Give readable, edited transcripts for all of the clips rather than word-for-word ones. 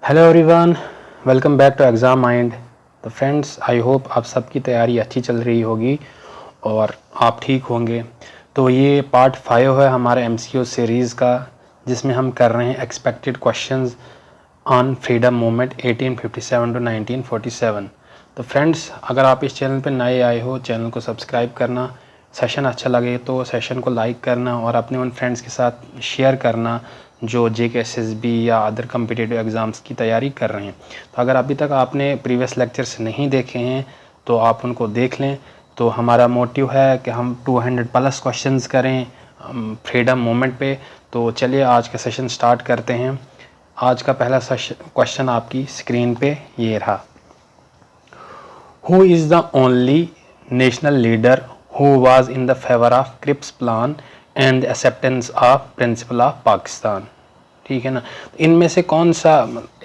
Hello everyone, welcome back to Exam Mind. तो friends, I hope आप सबकी तैयारी अच्छी चल रही होगी और आप ठीक होंगे। तो ये पार्ट 5 है हमारे एमसीक्यू सीरीज़ का, जिसमें हम कर रहे हैं expected questions on freedom movement 1857 to 1947। तो फ्रेंड्स, अगर आप इस चैनल पर नए आए हो, चैनल को सब्सक्राइब करना, सेशन अच्छा लगे तो सेशन को लाइक करना और अपने उन फ्रेंड्स के साथ शेयर करना जो JK SSB या अदर कम्पिटिटिव एग्ज़ाम्स की तैयारी कर रहे हैं। तो अगर अभी तक आपने प्रीवियस लेक्चर्स नहीं देखे हैं तो आप उनको देख लें। तो हमारा मोटिव है कि हम 200+ क्वेश्चंस करें फ्रीडम मूवमेंट पे। तो चलिए आज का सेशन स्टार्ट करते हैं। आज का पहला क्वेश्चन आपकी स्क्रीन पे ये रहा। Who is the only national leader who was in the favor of Cripps plan and the acceptance of principle of Pakistan? ठीक है ना। इनमें से कौन सा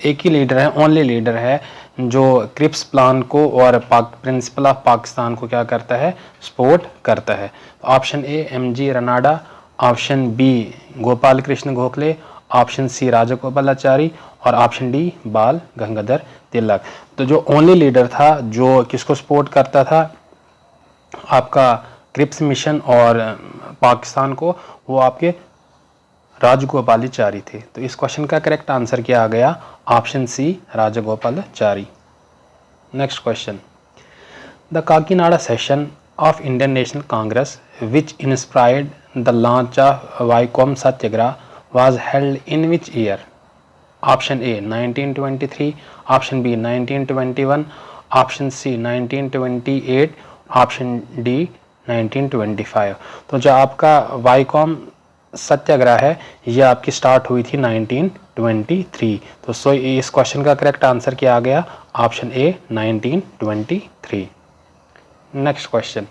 एक ही लीडर है, ओनली लीडर है जो क्रिप्स प्लान को और प्रिंसिपल ऑफ पाकिस्तान को क्या करता है, सपोर्ट करता है? Option A MG Ranade, option B Gopal Krishna Gokhale, option C Rajagopalachari और ऑप्शन डी बाल गंगाधर तिलक। तो जो ओनली लीडर था जो किसको सपोर्ट करता था, आपका क्रिप्स मिशन और पाकिस्तान को, वो आपके राजगोपालाचारी थे। तो इस क्वेश्चन का करेक्ट आंसर क्या आ गया? Option C Rajagopalachari. Next question, the Kakinada session of Indian National Congress which inspired the launch of Vaikom Satyagraha was held in which year? Option A 1923, option B 1921, option C 1928, option D 1925। तो जो आपका वाइकॉम सत्याग्रह है ये आपकी स्टार्ट हुई थी 1923। तो सो इस क्वेश्चन का करेक्ट आंसर क्या आ गया? Option A 1923। Next question,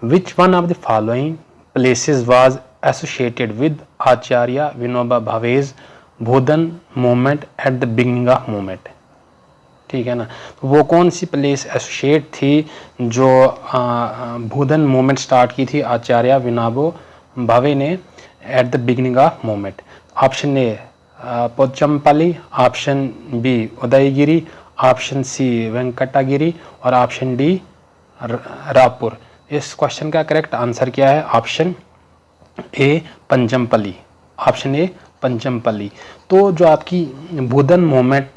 which one of the following places was associated with Acharya Vinoba Bhave's Bhoodan movement at the beginning of movement? ठीक है ना। तो वो कौन सी प्लेस एसोसिएट थी जो भूदन मूवमेंट स्टार्ट की थी आचार्य विनोबा भावे ने at the beginning of movement? Option A Pochampally, option B Udayagiri, option C Venkatagiri और ऑप्शन डी रायपुर। इस क्वेश्चन का करेक्ट आंसर क्या है? Option A Panchampally. Option A Panchampally. तो जो आपकी भूदन मूवमेंट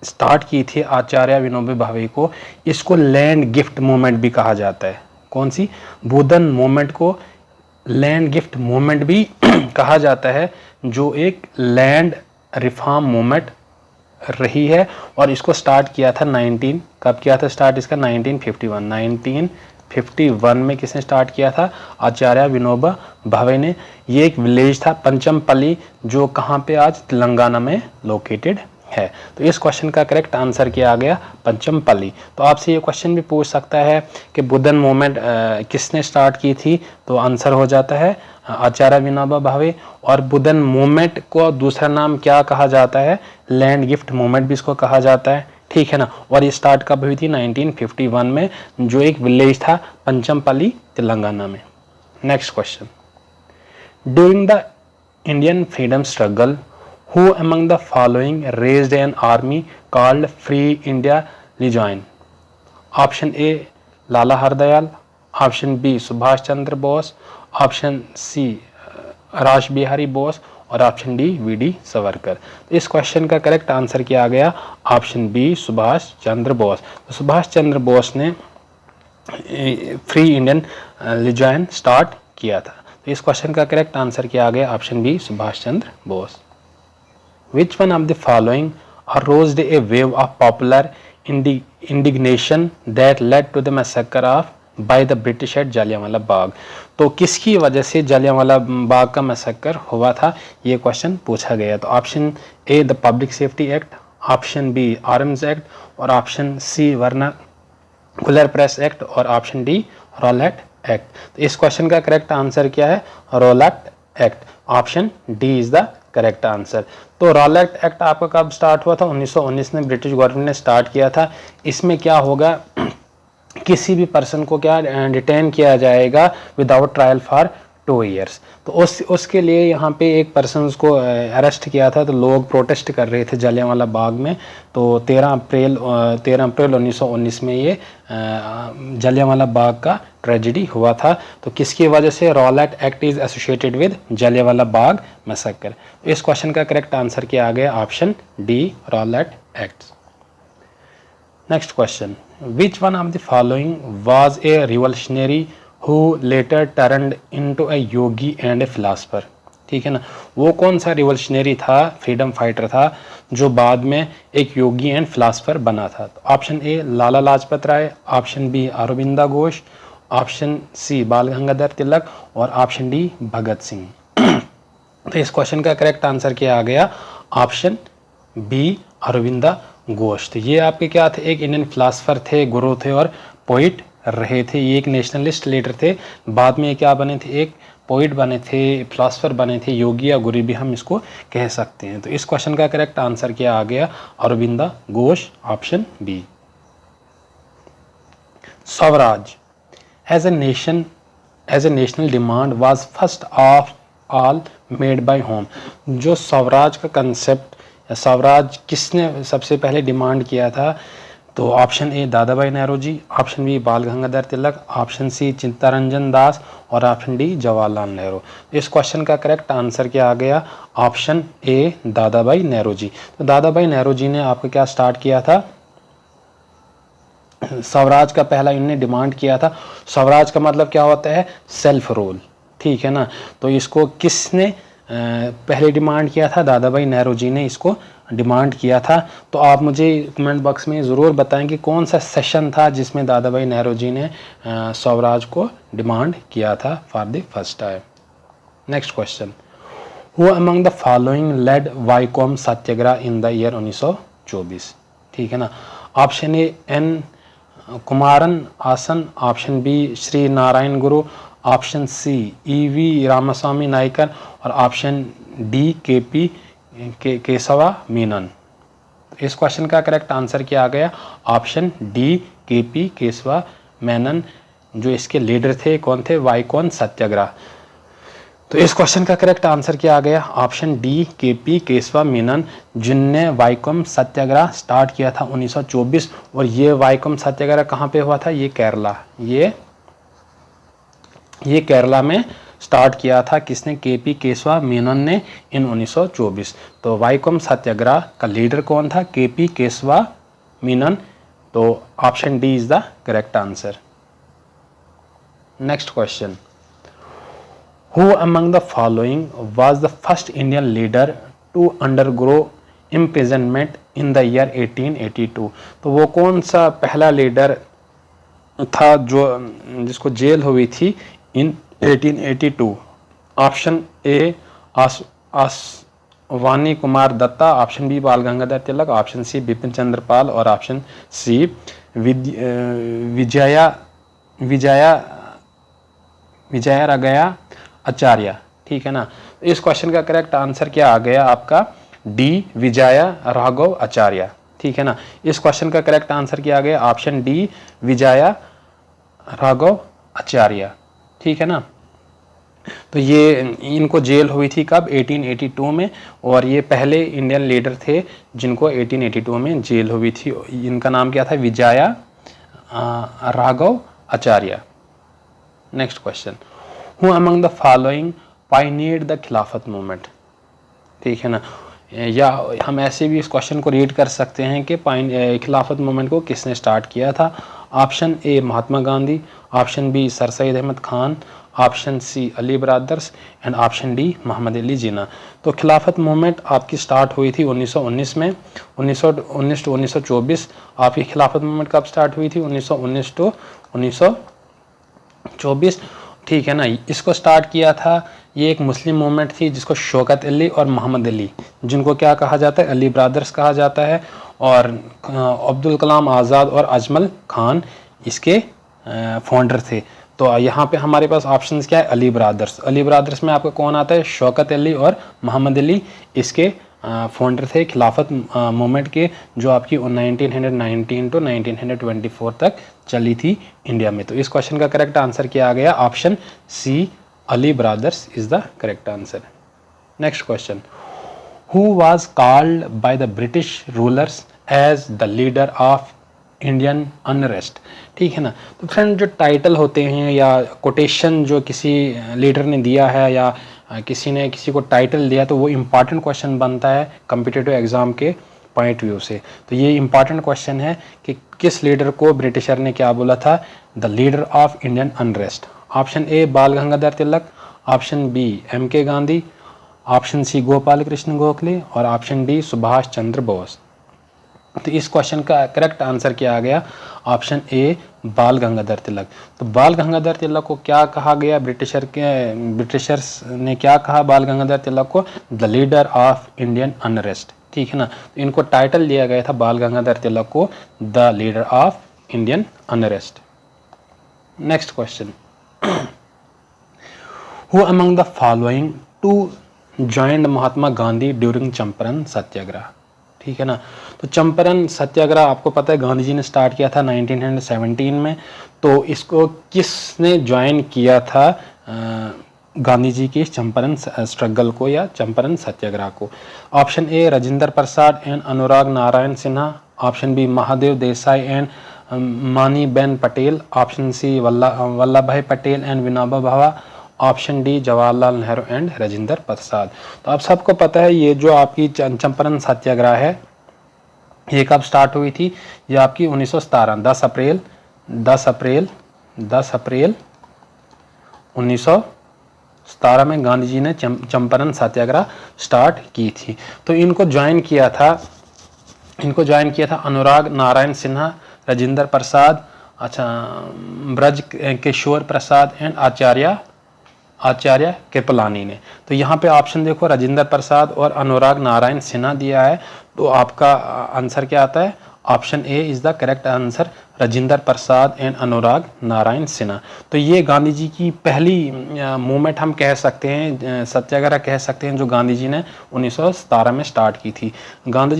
स्टार्ट की थी आचार्य विनोबा भावे को, इसको लैंड गिफ्ट मूवमेंट भी कहा जाता है। कौन सी? भूदन मूवमेंट को लैंड गिफ्ट मूवमेंट भी कहा जाता है, जो एक लैंड रिफॉर्म मूवमेंट रही है। और इसको स्टार्ट किया था कब किया था स्टार्ट इसका? 1951 में किसने स्टार्ट किया था? आचार्य विनोबा भावे ने। ये एक विलेज था पंचमपल्ली, जो कहाँ पे आज तेलंगाना में लोकेटेड है। तो इस क्वेश्चन का करेक्ट आंसर क्या आ गया? पंचमपल्ली। तो आपसे ये क्वेश्चन भी पूछ सकता है कि भूदन मूवमेंट किसने स्टार्ट की थी? तो आंसर हो जाता है आचार्य विनोबा भावे। और भूदन मूवमेंट को दूसरा नाम क्या कहा जाता है? लैंड गिफ्ट मूवमेंट भी इसको कहा जाता है। ठीक है ना। और ये स्टार्ट कब हुई थी? 1951 में, जो एक विलेज था पंचमपल्ली तेलंगाना में। Next question, during the Indian freedom struggle who among the following raised an army called free India legion? Option A Lala Hardayal, option B Subhash Chandra Bose, option C Raj Bihari Bose और ऑप्शन डी VD सावरकर। तो इस क्वेश्चन का करेक्ट आंसर क्या आ गया? Option B Subhash Chandra Bose. तो सुभाष चंद्र बोस ने free Indian लीजॉइन start किया था। तो इस क्वेश्चन का करेक्ट आंसर क्या आ गया? Option B Subhash Chandra Bose. Which one of the following aroused a wave of popular indignation that led to the massacre of by the British at Jallianwala Bagh? तो किसकी वजह से जालियांवाला बाग का मैसेकर हुआ था, ये क्वेश्चन पूछा गया। तो option A the public safety act, option B arms act और option C vernacular press act और ऑप्शन डी रॉलेट एक्ट। तो इस क्वेश्चन का करेक्ट आंसर क्या है? Rowlatt act. Option D is the correct answer. तो रॉलेट एक्ट आपका कब स्टार्ट हुआ था? 1919 में ब्रिटिश गवर्नमेंट ने स्टार्ट किया था। इसमें क्या होगा, किसी भी पर्सन को क्या डिटेन किया जाएगा विदाउट ट्रायल फॉर 2 ईयर्स। तो उसके लिए यहाँ पे एक पर्सन उसको अरेस्ट किया था, तो लोग प्रोटेस्ट कर रहे थे जलियांवाला बाग में। तो 13 अप्रैल 1919 में ये जलियांवाला बाग का ट्रेजेडी हुआ था। तो किसकी वजह से? Rowlatt act is associated with Jallianwala Bagh massacre. तो इस क्वेश्चन का करेक्ट आंसर क्या आ गया? Option D, Rowlatt act. Next question, which one of the following was a revolutionary who later turned into a Yogi and A philosopher. ठीक है ना, वो कौन सा रिवॉल्यूशनरी था, फ्रीडम फाइटर था, जो बाद में एक योगी एंड फिलासफर बना था? तो option A Lala Lajpat Rai, option B Aurobindo Ghosh, option C Bal Gangadhar Tilak और ऑप्शन डी भगत सिंह। तो इस क्वेश्चन का करेक्ट आंसर क्या आ गया? Option B, Aurobindo Ghosh. तो ये आपके क्या थे? एक इंडियन फिलासफर थे, गुरु थे और पोइट रहे थे। ये एक नेशनलिस्ट लीडर थे, बाद में क्या बने थे? एक पोइट बने थे, फिलासफर बने थे, योगी या गुरु भी हम इसको कह सकते हैं। तो इस क्वेश्चन का करेक्ट आंसर क्या आ गया? Aurobindo Ghosh, option B. Swaraj as a national demand was first of all made by whom. जो स्वराज का कंसेप्ट, स्वराज किसने सबसे पहले डिमांड किया था? तो option A Dada Bhai Nehru ji, option B बाल गंगाधर तिलक, ऑप्शन सी चित्तरंजन दास और ऑप्शन डी जवाहरलाल नेहरू। इस क्वेश्चन का करेक्ट आंसर क्या आ गया? ऑप्शन ए दादा भाई नेहरू जी। तो दादा भाई नेहरू जी ने आपको क्या स्टार्ट किया था? स्वराज का पहला इन्होंने डिमांड किया था। स्वराज का मतलब क्या होता है? Self rule. ठीक है ना, तो इसको किसने पहले डिमांड किया था? दादा भाई नेहरू जी ने इसको डिमांड किया था। तो आप मुझे कमेंट बॉक्स में ज़रूर बताएं कि कौन सा सेशन था जिसमें दादा भाई नेहरू जी ने स्वराज को डिमांड किया था for the first time. Next question, who among the following led Vaikom Satyagraha in the year 1924। ठीक है ना, ऑप्शन ए एन कुमारन आसन, option B Shri Narayana Guru, option C EV Ramaswamy Naicker और ऑप्शन डी केपी केशवा मेनन। इस क्वेश्चन का करेक्ट आंसर क्या आ गया? ऑप्शन डी केपी केशवा मेनन, जो इसके लीडर थे। कौन थे? वाईकॉम सत्याग्रह। तो इस क्वेश्चन का करेक्ट आंसर क्या आ गया? ऑप्शन डी केपी केशवा मेनन, जिनने वाईकॉम सत्याग्रह स्टार्ट किया था 1924। और ये वाईकॉम सत्याग्रह कहाँ पे हुआ था? ये केरला, ये केरला में स्टार्ट किया था। किसने? केपी केशवा मेनन ने इन 1924। तो वाईकॉम सत्याग्रह का लीडर कौन था? केपी केशवा मेनन। तो option D is the correct answer. Next question, who among the following was the first Indian leader to undergo imprisonment in the year 1882। तो वो कौन सा पहला लीडर था जो जिसको जेल हुई थी इन 1882? ऑप्शन ए वानी कुमार दत्ता, ऑप्शन बी बाल गंगाधर तिलक, ऑप्शन सी बिपिन चंद्र पाल और ऑप्शन सी विजया राघया आचार्य। ठीक है ना, इस क्वेश्चन का करेक्ट आंसर क्या आ गया आपका? डी विजया राघव आचार्य। ठीक है ना, इस क्वेश्चन का करेक्ट आंसर क्या आ गया? ऑप्शन डी विजया राघव आचार्य। ठीक है ना, तो ये इनको जेल हुई थी कब? 1882 में। और ये पहले इंडियन लीडर थे जिनको 1882 में जेल हुई थी। इनका नाम क्या था? Vijaya Raghav Acharya. Next question, who among the following pioneered the Khilafat movement. ठीक है ना, या हम ऐसे भी इस क्वेश्चन को रीड कर सकते हैं कि खिलाफत मूवमेंट को किसने स्टार्ट किया था? Option A Mahatma Gandhi, option B sir Syed Ahmad Khan, option C Ali brothers and option D Mohammad Ali Jinnah. तो खिलाफत मूवमेंट आपकी स्टार्ट हुई थी 1919 में, 1919 टू 1924। आपकी खिलाफत मूवमेंट कब स्टार्ट हुई थी? 1919 टू 1924। ठीक है ना, इसको स्टार्ट किया था, ये एक मुस्लिम मूवमेंट थी जिसको शौकत अली और मोहम्मद अली, जिनको क्या कहा जाता है? अली ब्रदर्स कहा जाता है। और अब्दुल कलाम आज़ाद और अजमल खान इसके फाउंडर थे। तो यहाँ पे हमारे पास ऑप्शंस क्या है? अली ब्रदर्स। अली ब्रदर्स में आपका कौन आता है? शौकत अली और मोहम्मद अली इसके फाउंडर थे खिलाफत मूवमेंट के, जो आपकी 1919 टू 1924 तक चली थी इंडिया में। तो इस क्वेश्चन का करेक्ट आंसर क्या आ गया? Option C Ali brothers is the correct answer. Next question, who was called by the British rulers as the leader of Indian unrest. ठीक है ना। तो फ्रेंड जो टाइटल होते हैं या कोटेशन जो किसी लीडर ने दिया है या किसी ने किसी को टाइटल दिया, तो वो इम्पॉर्टेंट क्वेश्चन बनता है कॉम्पिटिटिव एग्जाम के पॉइंट व्यू से। तो ये इम्पॉर्टेंट क्वेश्चन है कि किस लीडर को ब्रिटिशर ने क्या बोला था, the leader of Indian unrest. Option A Bal Gangadhar Tilak, option B MK Gandhi, option C Gopal Krishna Gokhale और ऑप्शन डी सुभाष चंद्र बोस। तो इस क्वेश्चन का करेक्ट आंसर क्या आ गया, ऑप्शन ए बाल गंगाधर तिलक। तो बाल गंगाधर तिलक को क्या कहा गया, ब्रिटिशर्स ने क्या कहा बाल गंगाधर तिलक को, the leader of Indian unrest. ठीक है ना। तो इनको टाइटल दिया गया था बाल गंगाधर तिलक को the leader of Indian unrest. Next question, who among the following two joined Mahatma Gandhi during Champaran Satyagraha. ठीक है ना। तो चंपारण सत्याग्रह आपको पता है गांधी जी ने स्टार्ट किया था 1917 में। तो इसको किसने ज्वाइन किया था गांधी जी की चंपारण स्ट्रगल को या चंपारण सत्याग्रह को। Option A Rajendra Prasad and Anurag Narayan Sinha, option B Mahadev Desai and Mani Ben Patel, option C Vallabh Bhai Patel and Vinoba Bhave, option D Jawaharlal Nehru and Rajendra Prasad. तो आप सबको पता है ये जो आपकी चंपारण सत्याग्रह है ये कब स्टार्ट हुई थी, ये आपकी 1917 10 अप्रैल 1917 में गांधी जी ने चंपारण सत्याग्रह स्टार्ट की थी। तो इनको ज्वाइन किया था अनुराग नारायण सिन्हा, राजेंद्र प्रसाद, अच्छा ब्रज किशोर प्रसाद एंड आचार्य कृपलानी ने। तो यहाँ पे ऑप्शन देखो राजेंद्र प्रसाद और अनुराग नारायण सिन्हा दिया है। तो आपका आंसर क्या आता है, option A is the correct answer, Rajendra Prasad and Anurag Narayan Sinha. तो ये गांधी जी की पहली मूवमेंट हम कह सकते हैं, सत्याग्रह कह सकते हैं, जो गांधी जी ने 1917 में स्टार्ट की थी। गांधी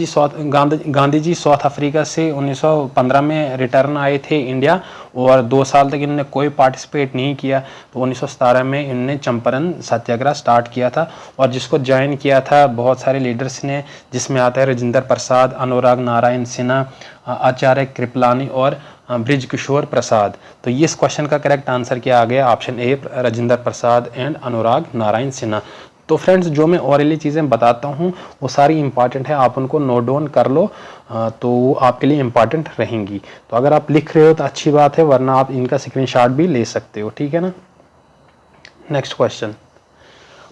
जी साउथ अफ्रीका से 1915 में रिटर्न आए थे इंडिया और 2 साल तक इन्होंने कोई पार्टिसिपेट नहीं किया। तो 1917 में इन्होंने चंपारण सत्याग्रह स्टार्ट किया था और जिसको ज्वाइन किया था बहुत सारे लीडर्स ने, जिसमें आता है राजेंद्र प्रसाद, अनुराग नारायण सिन्हा, आचार्य कृपलानी और ब्रिज किशोर प्रसाद। तो इस क्वेश्चन का करेक्ट आंसर क्या आ गया, option A Rajendra Prasad and Anurag Narayan Sinha. तो फ्रेंड्स जो मैं ऑरली चीज़ें बताता हूँ वो सारी इंपॉर्टेंट है, आप उनको नोट डाउन कर लो तो वो आपके लिए इंपॉर्टेंट रहेंगी। तो अगर आप लिख रहे हो तो अच्छी बात है, वरना आप इनका स्क्रीनशॉट भी ले सकते हो। ठीक है ना। Next question,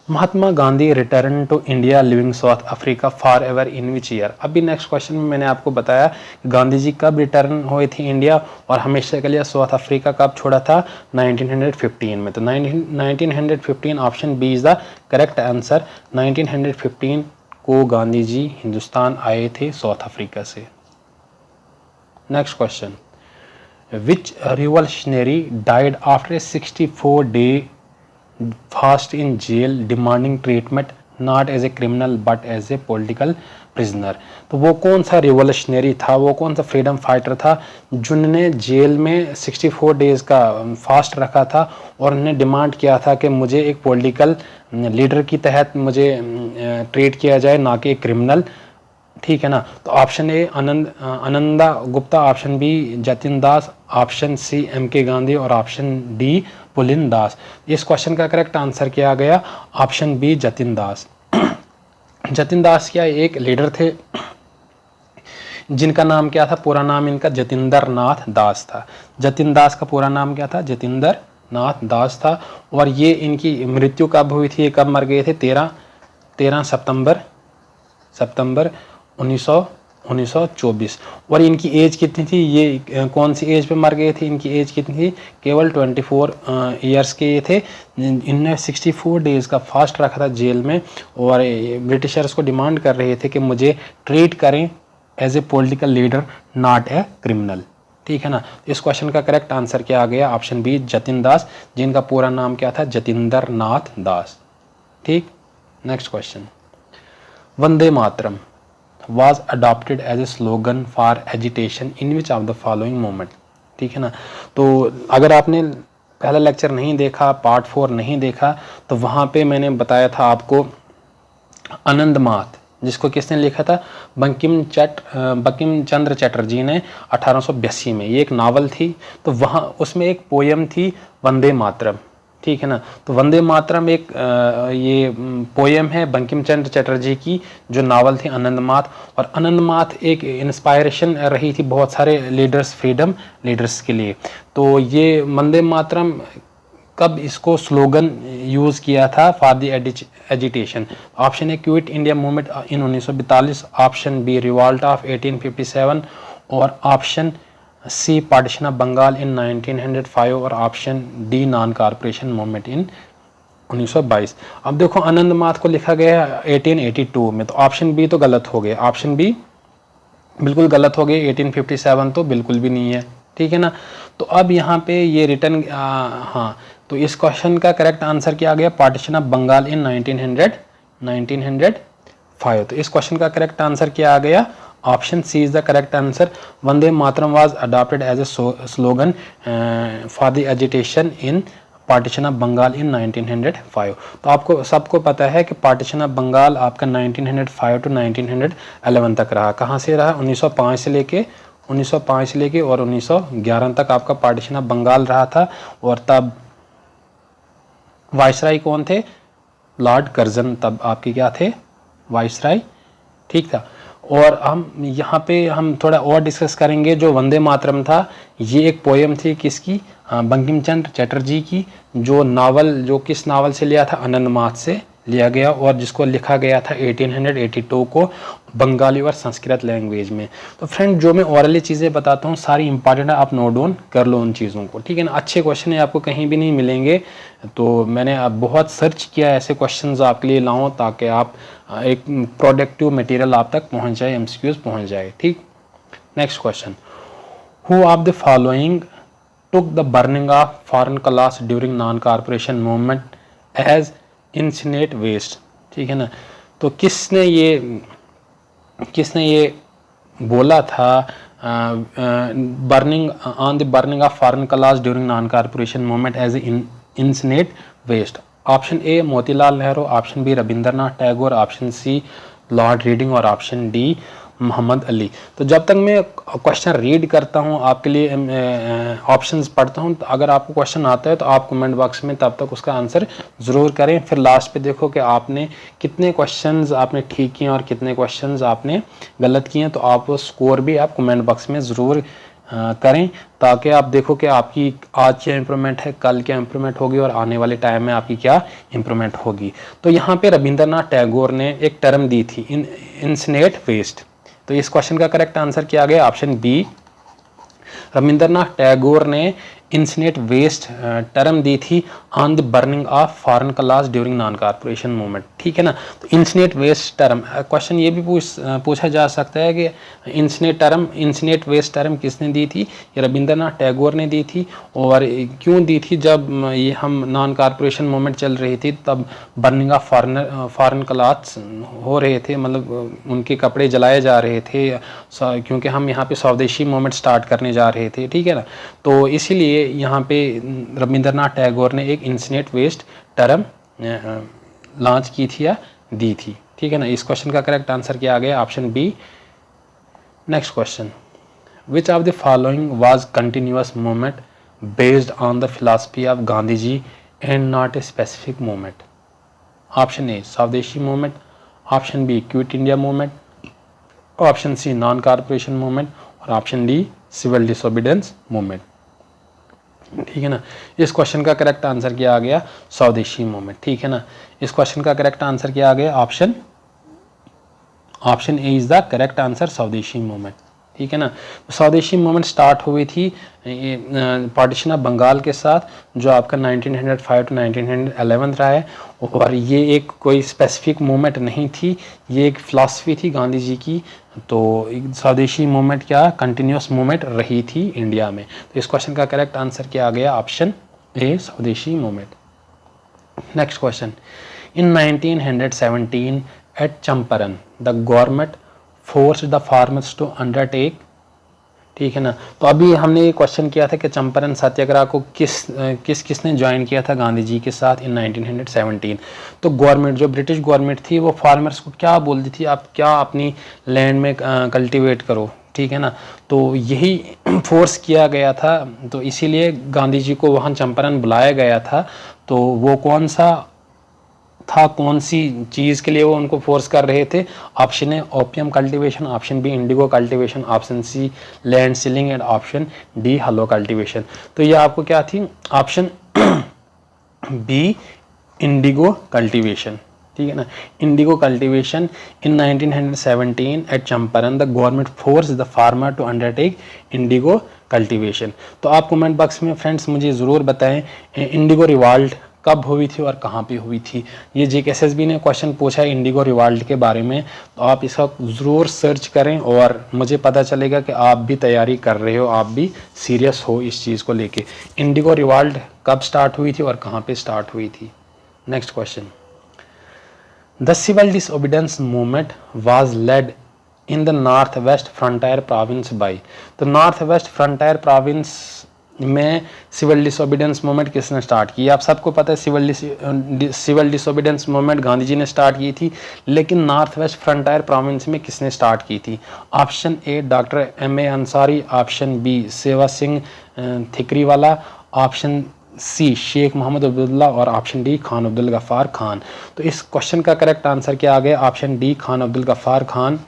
Mahatma Gandhi return to India living South Africa for ever in which year. अभी नेक्स्ट क्वेश्चन में मैंने आपको बताया कि गांधी जी कब रिटर्न हुए थे इंडिया और हमेशा के लिए साउथ अफ्रीका कब छोड़ा था, 1915 में। तो 1915 option B is the correct answer. 1915 को गांधी जी हिंदुस्तान आए थे साउथ अफ्रीका से। Next question, which revolutionary died after 64 day fast in jail demanding treatment not as a criminal but as a political prisoner। तो वो कौन सा रिवॉल्यूशनरी था, वो कौन सा फ्रीडम फाइटर था जिन्होंने जेल में 64 डेज का फास्ट रखा था और उन्होंने डिमांड किया था कि मुझे एक पॉलिटिकल लीडर की तहत मुझे ट्रीट किया जाए, ना कि क्रिमिनल। ठीक है ना। तो option A Ananda Gupta, option B Jatin Das, option C MK Gandhi और ऑप्शन डी पुलिन दास। इस क्वेश्चन का करेक्ट आंसर क्या आ गया, ऑप्शन बी जतिन दास। जतिन दास क्या एक लीडर थे जिनका नाम क्या था, पूरा नाम इनका जतिंदर नाथ दास था। जतिन दास का पूरा नाम क्या था, जतिंदर नाथ दास था। और ये इनकी मृत्यु कब हुई थी, कब मर गए थे, 13 सितंबर 1924। और इनकी एज कितनी थी, ये कौन सी एज पे मर गए थे, इनकी एज कितनी थी, केवल 24 ईयर्स के ये थे। इनने 64 डेज़ का फास्ट रखा था जेल में और ब्रिटिशर्स को डिमांड कर रहे थे कि मुझे ट्रीट करें as a political leader, not a criminal. ठीक है ना। इस क्वेश्चन का करेक्ट आंसर क्या आ गया, ऑप्शन बी जतिन दास, जिनका पूरा नाम क्या था, जतिंदर नाथ दास। ठीक। Next question, Vande Mataram was adopted as a slogan for agitation in which of the following movement। ठीक है ना। तो अगर आपने पहला लेक्चर नहीं देखा, पार्ट 4 नहीं देखा, तो वहाँ पे मैंने बताया था आपको आनंद माथ, जिसको किसने लिखा था, बंकिम चंद्र चटर्जी ने 1882 में। ये एक नावल थी, तो वहाँ उसमें एक पोयम थी वंदे मातरम, ठीक है ना। तो वंदे मातरम एक ये पोयम है बंकिम चंद्र चटर्जी की, जो नावल थी आनंद माथ। और आनंद माथ एक इंस्पायरेशन रही थी बहुत सारे लीडर्स, फ्रीडम लीडर्स के लिए। तो ये वंदे मातरम कब इसको स्लोगन यूज़ किया था, for the agitation. Option A quit India movement in 1942, option B revolt of 1857, और option C partition of Bengal in 1905, और option D non corporation movement in 1922। अब देखो आनंद माथ को लिखा गया 1882 में, तो ऑप्शन बी तो गलत हो गया, ऑप्शन बी बिल्कुल गलत हो गई, 1857 तो बिल्कुल भी नहीं है, ठीक है ना। तो अब यहाँ पे ये रिटर्न, हाँ, तो इस क्वेश्चन का करेक्ट आंसर क्या आ गया, पार्टीशन ऑफ बंगाल इन 1905। तो इस क्वेश्चन का करेक्ट आंसर क्या आ गया, option C is the correct answer. Vande Mataram was adopted as a slogan for the agitation in partition of Bengal in 1905। तो आपको सबको पता है कि पार्टीशन ऑफ बंगाल आपका 1905 टू 1911 तक रहा। कहाँ से रहा, 1905 से लेके 1905 और 1911 तक आपका पार्टीशन ऑफ बंगाल रहा था। और तब वाइसराय कौन थे, लॉर्ड कर्जन तब आपके क्या थे, वाइसराय, ठीक था। और हम यहाँ पे हम थोड़ा और डिस्कस करेंगे। जो वंदे मातरम था, ये एक पोएम थी किसकी, बंकिम चंद्र चटर्जी की, जो नावल, जो किस नावल से लिया था, आनंद माथ से लिया गया, और जिसको लिखा गया था 1882 को बंगाली और संस्कृत लैंग्वेज में। तो फ्रेंड, जो मैं ओरली चीज़ें बताता हूँ सारी इंपॉर्टेंट है, आप नोट डाउन कर लो उन चीज़ों को, ठीक है ना। अच्छे क्वेश्चन है, आपको कहीं भी नहीं मिलेंगे। तो मैंने अब बहुत सर्च किया ऐसे क्वेश्चंस आपके लिए लाऊं, ताकि आप एक प्रोडक्टिव मटेरियल आप तक पहुँच जाए, MCQs पहुँच जाए, ठीक। Next question, who of the following took the burning of foreign cloths during non-corporation movement as incinerated waste, ठीक है ना। तो किसने ये बोला था, burning on the burning of foreign clothes during non corporation movement as incinerate waste. Option A Motilal Nehru, option B Rabindranath Tagore, option C lord Reading, और option D Mohammad Ali. तो जब तक मैं क्वेश्चन रीड करता हूँ, आपके लिए ऑप्शंस पढ़ता हूँ, तो अगर आपको क्वेश्चन आता है तो आप कमेंट बॉक्स में तब तक उसका आंसर ज़रूर करें। फिर लास्ट पे देखो कि आपने कितने क्वेश्चंस आपने ठीक किए और कितने क्वेश्चंस आपने गलत किए, तो आप वो स्कोर भी आप कमेंट बॉक्स में ज़रूर करें, ताकि आप देखो कि आपकी आज क्या इंप्रूवमेंट है, कल क्या इंप्रूवमेंट होगी, और आने वाले टाइम में आपकी क्या इंप्रूवमेंट होगी। तो यहाँ पे रविंद्रनाथ टैगोर ने एक टर्म दी थी, इंसिनेट वेस्ट। तो इस क्वेश्चन का करेक्ट आंसर क्या आ गया, ऑप्शन बी। रविंद्रनाथ टैगोर ने इंसिनेट वेस्ट टर्म दी थी on the burning of foreign clothes during non corporation movement, ठीक है ना। तो इंसिनेट वेस्ट टर्म, क्वेश्चन ये भी पूछा जा सकता है कि इंसिनेट वेस्ट टर्म किसने दी थी, ये रविंद्रनाथ टैगोर ने दी थी। और क्यों दी थी, जब ये हम नॉन कॉर्पोरेशन मूवमेंट चल रही थी, तब बर्निंग ऑफ फॉरेन क्लॉथ्स हो रहे थे, मतलब उनके कपड़े जलाए जा रहे थे, क्योंकि हम यहाँ पे स्वदेशी मूवमेंट स्टार्ट करने जा रहे थे, ठीक है ना। तो इसीलिए यहाँ पे रविंद्रनाथ टैगोर ने एक इंसिनेट वेस्ट टर्म लॉन्च की थी या दी थी, ठीक है ना। इस क्वेश्चन का करेक्ट आंसर क्या आ गया, option B. Next question, which of the following was continuous movement based on the philosophy of Gandhi ji and not a specific movement. Option A Swadeshi movement, option B quit India movement, option C non corporation movement, और option D civil disobedience movement, ठीक है ना। इस question का correct answer क्या आ गया, स्वदेशी मूवमेंट, ठीक है ना। इस क्वेश्चन का करेक्ट आंसर क्या आ गया, option A is the correct answer, स्वदेशी मूवमेंट, ठीक है ना। स्वदेशी मूवमेंट स्टार्ट हुई थी पार्टीशन ऑफ बंगाल के साथ, जो आपका 1905 टू 1911 रहा है। और ये एक कोई स्पेसिफिक मूवमेंट नहीं थी, ये एक फ़िलासफ़ी थी गांधी जी की। तो स्वदेशी मूवमेंट क्या कंटिन्यूस मूवमेंट रही थी इंडिया में। तो इस क्वेश्चन का करेक्ट आंसर क्या आ गया, option A Swadeshi movement. Next question, in 1917 at Champaran the government forced the farmers to undertake ठीक है ना। तो अभी हमने ये क्वेश्चन किया था कि चंपारण सत्याग्रह को किसने ज्वाइन किया था गांधी जी के साथ इन 1917। तो गवर्नमेंट, जो ब्रिटिश गवर्नमेंट थी, वो फार्मर्स को क्या बोलती थी, आप क्या अपनी लैंड में कल्टीवेट करो, ठीक है ना। तो यही फोर्स किया गया था, तो इसीलिए गांधी जी को वहाँ चंपारण बुलाया गया था। तो वो कौन सा था, कौन सी चीज़ के लिए वो उनको फोर्स कर रहे थे? Option A opium cultivation, option B indigo cultivation, option C land ceiling and option D halo cultivation. तो ये आपको क्या थी? ऑप्शन बी इंडिगो कल्टीवेशन, ठीक है ना। Indigo cultivation in 1917 at Champaran the government force the farmer to undertake indigo cultivation. तो आप कमेंट बॉक्स में फ्रेंड्स मुझे ज़रूर बताएं इंडिगो रिवॉल्ट कब हुई थी और कहाँ पे हुई थी। ये JKSSB ने क्वेश्चन पूछा है इंडिगो रिवॉल्ट के बारे में, तो आप इसका ज़रूर सर्च करें और मुझे पता चलेगा कि आप भी तैयारी कर रहे हो, आप भी सीरियस हो इस चीज़ को लेके। इंडिगो रिवॉल्ट कब स्टार्ट हुई थी और कहाँ पे स्टार्ट हुई थी? Next question, the civil disobedience movement was led in the north west frontier province by. तो नॉर्थ वेस्ट फ्रंटियर प्रोविंस में सिविल डिसोबीडियंस मूवमेंट किसने स्टार्ट की? आप सबको पता है civil disobedience movement Gandhi ji ने स्टार्ट की थी, लेकिन नॉर्थ वेस्ट फ्रंटियर प्रोविंस में किसने स्टार्ट की थी? Option A doctor M.A. Ansari, option B Seva Singh Thikriwala, option C Sheikh Mohammad Abdullah और ऑप्शन डी खान अब्दुल गफ्फार खान। तो इस क्वेश्चन का करेक्ट आंसर क्या आ गया? Option D Khan Abdul Ghaffar Khan.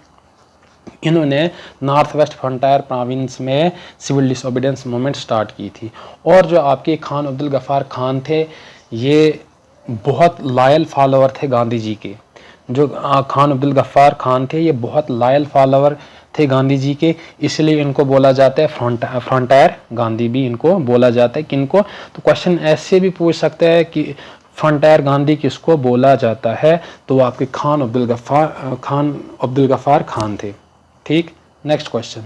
इन्होंने नॉर्थ वेस्ट फ्रंटियर प्रोविंस में सिविल डिसोबीडियंस मूवमेंट स्टार्ट की थी। और जो आपके खान अब्दुल गफ्फार खान थे, ये बहुत लॉयल फॉलोअर थे गांधी जी के। जो खान अब्दुल गफ्फार खान थे, ये बहुत लॉयल फॉलोअर थे गांधी जी के, इसलिए इनको बोला जाता है फ्रंटियर गांधी भी इनको बोला जाता है। किनको? तो क्वेश्चन ऐसे भी पूछ सकता है कि फ्रंटियर गांधी किसको बोला जाता है, तो वो आपके खान अब्दुल गफ्फार खान थे, ठीक। Next question,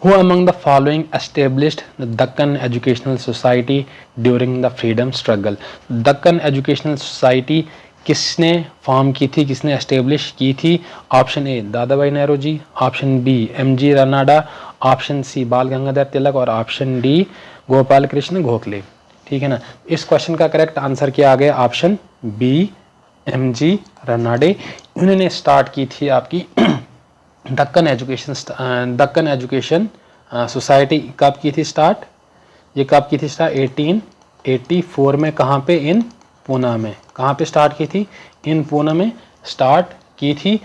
who among the following established Deccan educational society during the freedom struggle. Deccan educational society किसने फॉर्म की थी, किसने एस्टेब्लिश की थी? Option A Dada Bhai Nehru ji, option B MG Ranade, option C Bal Gangadhar Tilak और ऑप्शन डी गोपाल कृष्ण गोखले, ठीक है ना। इस क्वेश्चन का करेक्ट आंसर क्या आ गया? Option B MG Ranade. उन्होंने स्टार्ट की थी आपकी दक्कन एजुकेशन सोसाइटी। कब की थी स्टार्ट? ये कब की थी स्टार्ट? 1884 में। कहाँ पे? इन पूना में। कहाँ पे स्टार्ट की थी? इन पूना में स्टार्ट की थी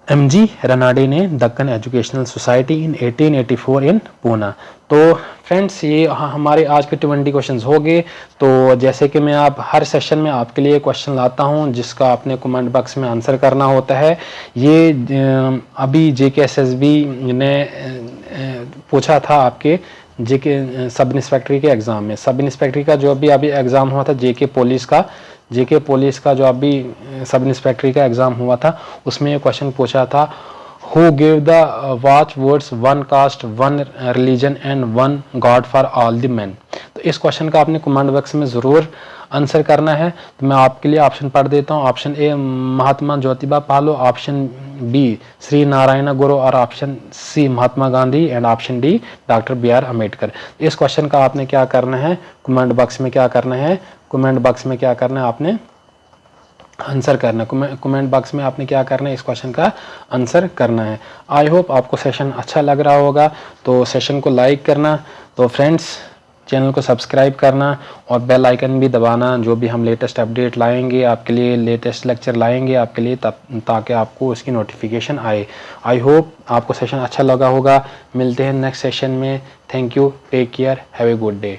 MG रनाडे ने दक्कन एजुकेशनल सोसाइटी इन 1884 इन पूना। तो फ्रेंड्स, ये हमारे आज के 20 क्वेश्चंस हो गए। तो जैसे कि मैं आप हर सेशन में आपके लिए क्वेश्चन लाता हूं जिसका आपने कमेंट बॉक्स में आंसर करना होता है। ये अभी JKSSB ने पूछा था आपके सब इंस्पेक्टरी के एग्ज़ाम में। सब इंस्पेक्टरी का जो अभी एग्ज़ाम हुआ था JK पुलिस का जो अभी सब इंस्पेक्टरी का एग्ज़ाम हुआ था, उसमें ये क्वेश्चन पूछा था, who give the watch words one cast one religion and one God for all the man. तो इस क्वेश्चन का आपने कमेंट बॉक्स में ज़रूर आंसर करना है। तो मैं आपके लिए ऑप्शन पढ़ देता हूँ। Option A Mahatma Jyotiba Phule, option B Shri Narayana Guru और option C Mahatma Gandhi and option D doctor BR Ambedkar. इस क्वेश्चन का आपने क्या करना है? कमेंट बॉक्स में क्या करना है? कमेंट बॉक्स में क्या करना है? आपने आंसर करना है। कमेंट बॉक्स में आपने क्या करना है? इस क्वेश्चन का आंसर करना है। आई होप आपको सेशन अच्छा लग रहा होगा, तो सेशन को लाइक करना। तो फ्रेंड्स, चैनल को सब्सक्राइब करना और बेल आइकन भी दबाना। जो भी हम लेटेस्ट अपडेट लाएंगे आपके लिए, लेटेस्ट लेक्चर लाएंगे आपके लिए, ताकि आपको उसकी नोटिफिकेशन आए। आई होप आपको सेशन अच्छा लगा होगा। मिलते हैं नेक्स्ट सेशन में। Thank you, take care, have a good day.